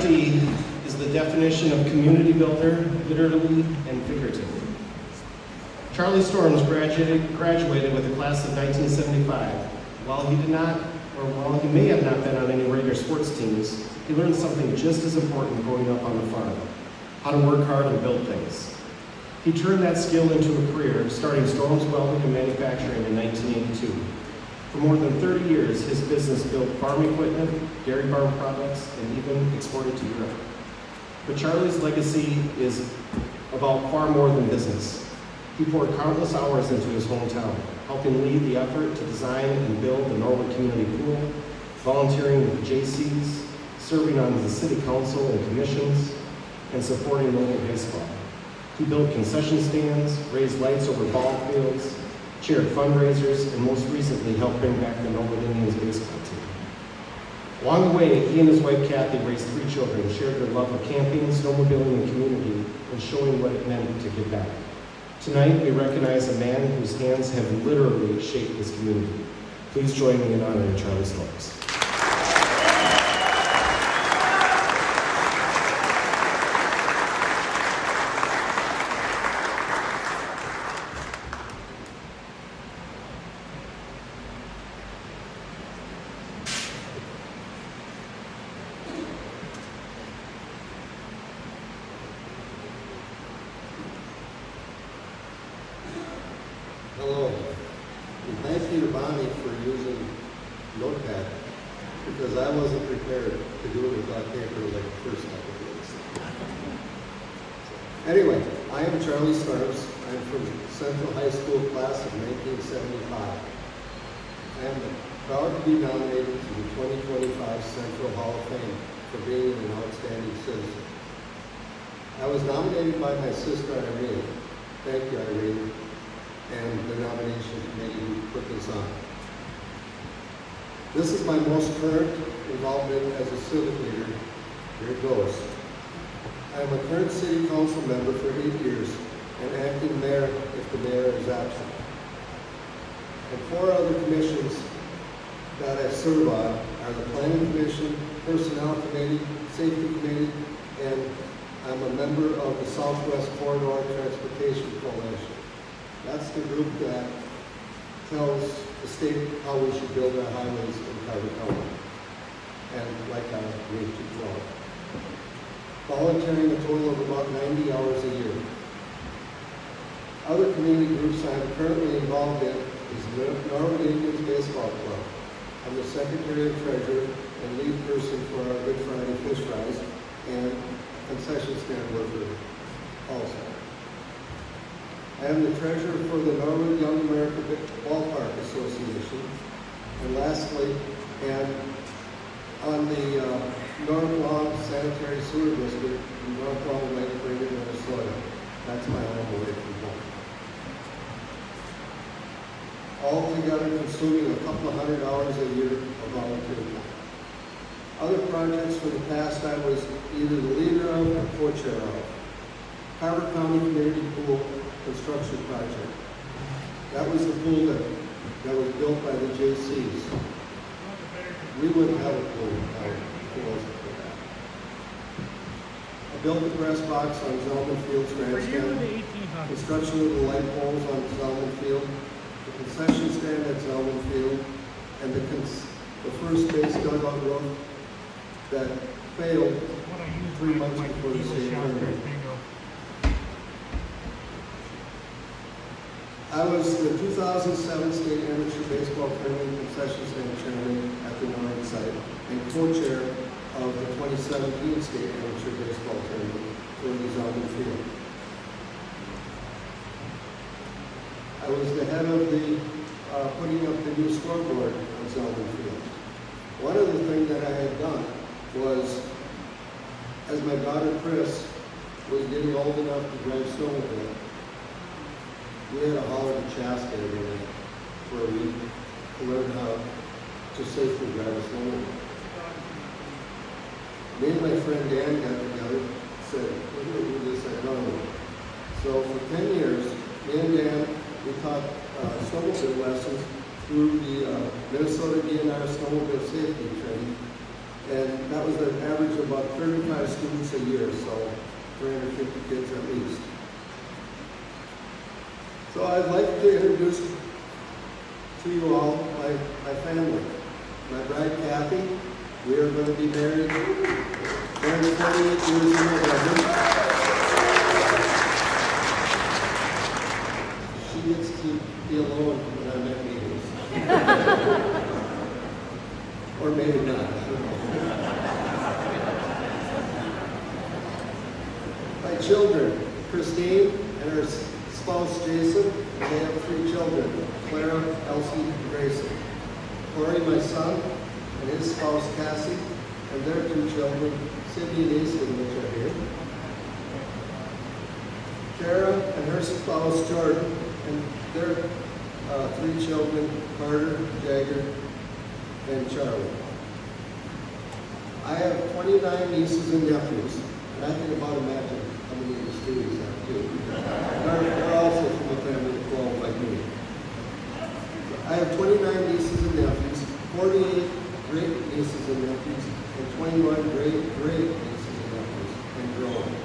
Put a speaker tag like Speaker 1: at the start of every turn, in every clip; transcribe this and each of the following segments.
Speaker 1: CRT is the definition of community builder, literally and figuratively. Charlie Storms graduated with a class of 1975. While he may have not been on any regular sports teams, he learned something just as important growing up on the farm: how to work hard and build things. He turned that skill into a career, starting Storms Welding and Manufacturing in 1982. For more than 30 years, his business built farm equipment, dairy farm products, and even exported to Europe. But Charlie's legacy is about far more than business. He poured countless hours into his hometown, helping lead the effort to design and build the Norwood Community Pool, volunteering with the JCs, serving on the city council and commissions, and supporting local baseball. He built concession stands, raised lights over ball fields, chaired fundraisers, and most recently helped bring back the Norwood Indians baseball team. Along the way, he and his wife Kathy raised 3 children, shared their love of camping, snowmobiling, and community, and showing what it meant to give back. Tonight, we recognize a man whose hands have literally shaped this community. Please join me in honoring Charlie Storms.
Speaker 2: Hello, and thank you to Bonnie for using Notepad, because I wasn't prepared to do it without paper like the first time I did this. Anyway, I am Charlie Storms. I'm from Central High School class of 1975. I am proud to be nominated to the 2025 Central Hall of Fame for being an outstanding citizen. I was nominated by my sister Irene. Thank you, Irene, and the nomination committee who put this on. This is my most current involvement as a civic leader. Here it goes. I am a current city council member for 8 years and acting mayor if the mayor is absent. And 4 other commissions that I serve on are the Planning Commission, Personnel Committee, Safety Committee, and I'm a member of the Southwest Corridor Transportation Coalition. That's the group that tells the state how we should build our highways in Carter County, and like I need to draw. Volunteering a total of about 90 hours a year. Other community groups I am currently involved in is the Norwood Indians Baseball Club. I'm the secretary and treasurer and lead person for our Good Friday Fish Fries and concession stand worker also. I am the treasurer for the Norwood Young America Ballpark Association. And lastly, and on the North Lawn Sanitary Sewer District in North Lawn, Lake Brady, Minnesota. That's my home away from home. Altogether consuming a couple of hundred hours a year of volunteer time. Other projects from the past I was either the leader of or co-chair of. Carver County Community Pool construction project. That was the pool that was built by the JCs. We wouldn't have a pool now if it wasn't for that. I built the press box on Zelman Field's grandstand. Construction of the light poles on Zelman Field. The concession stand at Zelman Field. And the first base dugout roof that failed 3 months before the state tournament. I was the 2007 State Amateur Baseball Tournament concession stand chairman at the Norwood site and co-chair of the 2017 State Amateur Baseball Tournament for the Zelman Field. I was the head of the putting up the new scoreboard on Zelman Field. One of the things that I had done was, as my daughter Chris was getting old enough to drive snowmobile, we had to haul her to Chaska every night for a week to learn how to safely drive a snowmobile. Me and my friend Dan got together and said, we're going to do this at Norwood. So for 10 years, me and Dan, we taught snowmobile lessons through the Minnesota DNR snowmobile safety training And that was an average of about 35 students a year, so 350 kids at least. So I'd like to introduce to you all my family. My bride Kathy, we are going to be married 48 years in November. She gets to be alone when I'm at meetings. Or maybe not. My children, Christine and her spouse Jason, and they have 3 children, Clara, Elsie, and Grayson. Corey, my son, and his spouse Cassie, and their 2 children, Cindy and Easton, which are here. Kara and her spouse Jordan, and their 3 children, Carter, Jagger, and Charlie. I have 29 nieces and nephews, and I can about imagine how many of the students have too. They're also from a family of 12 like me. I have 29 nieces and nephews, 48 great nieces and nephews, and 21 great nieces and nephews, and growing.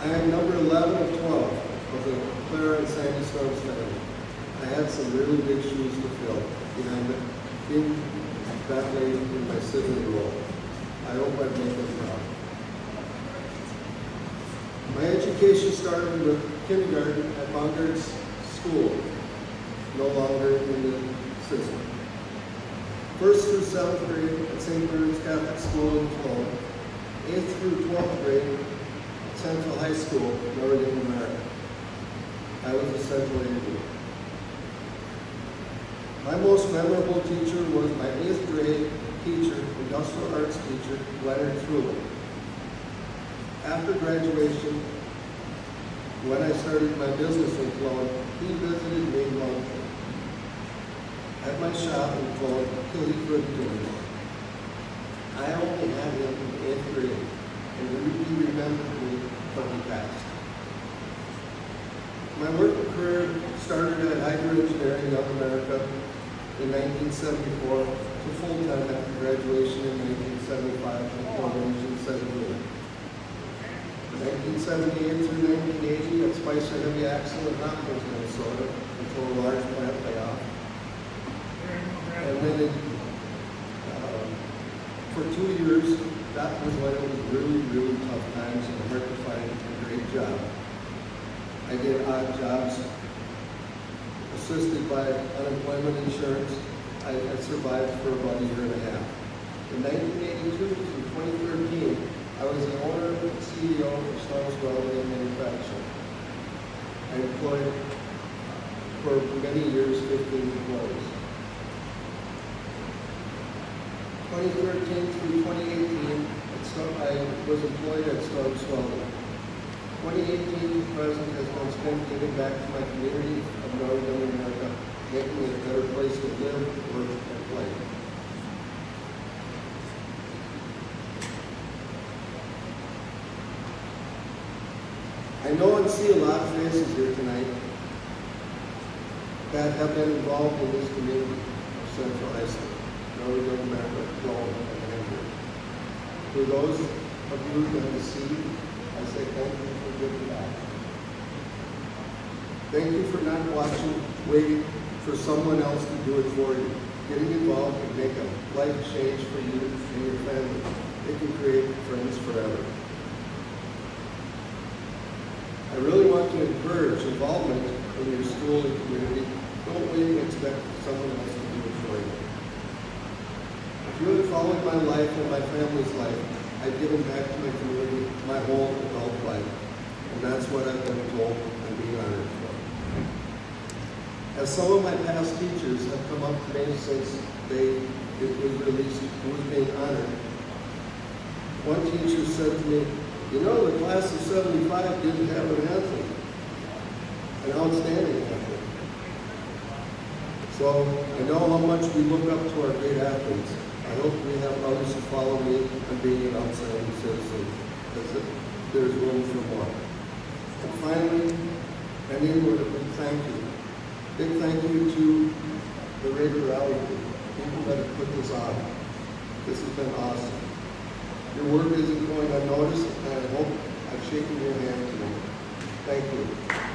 Speaker 2: I am number 11 of 12 of the Clara and Sandy Storms family. I had some really big shoes to fill being that late in my sibling role. I hope I make them proud. My education started with kindergarten at Bongard's School, no longer in the system. 1st through 7th grade at St. Mary's Catholic School in Cologne, 8th through 12th grade at Central High School, Northern America. I was a Central Indian. My most memorable teacher was my 8th grade teacher, industrial arts teacher, Leonard Trulli. After graduation, when I started my business in Cologne, he visited me monthly at my shop in Cologne till he couldn't do it. I only had him in 8th grade, and he remembered me when he passed. My work career started at Hydro Engineering of America in 1974 to full-time after graduation in 1975 until 1978. 1978 through 1980 at Spicer Heavy Axle in Hopkins, Minnesota, until a large plant layoff. And then for 2 years, that was when it was really, really tough times and hard to find a great job. I did odd jobs, assisted by unemployment insurance. I survived for about a year and a half. In 1982 through 2013, I was the owner and CEO of Storms Welding and Manufacturing. I employed for many years 15 employees. 2013 through 2018, I was employed at Storms Welding. 2018 to present has been spent giving back to my community of Northern America, making it a better place to live, work, and play. I know and see a lot of faces here tonight that have been involved in this community of Central High School, Northern America, Cologne, and Andrew. For those of you that have seen, I say thank you for giving back. Thank you for not waiting for someone else to do it for you. Getting involved can make a life change for you and your family. It can create friends forever. I really want to encourage involvement in your school and community. Don't wait and expect someone else to do it for you. If you have followed my life and my family's life, I've given back to my community my whole adult life. And that's what I've been told I'm being honored for. As some of my past teachers have come up to me since it was released who was being honored, one teacher said to me, "You know, the class of 75 didn't have an anthem, an outstanding anthem." So I know how much we look up to our great athletes. I hope we have others who follow me in being an outstanding citizen, because there's room for more. And finally, ending with a big thank you. Big thank you to the Raider Rally group, people that have put this on. This has been awesome. Your work isn't going unnoticed, and I hope I've shaken your hand tonight. Thank you.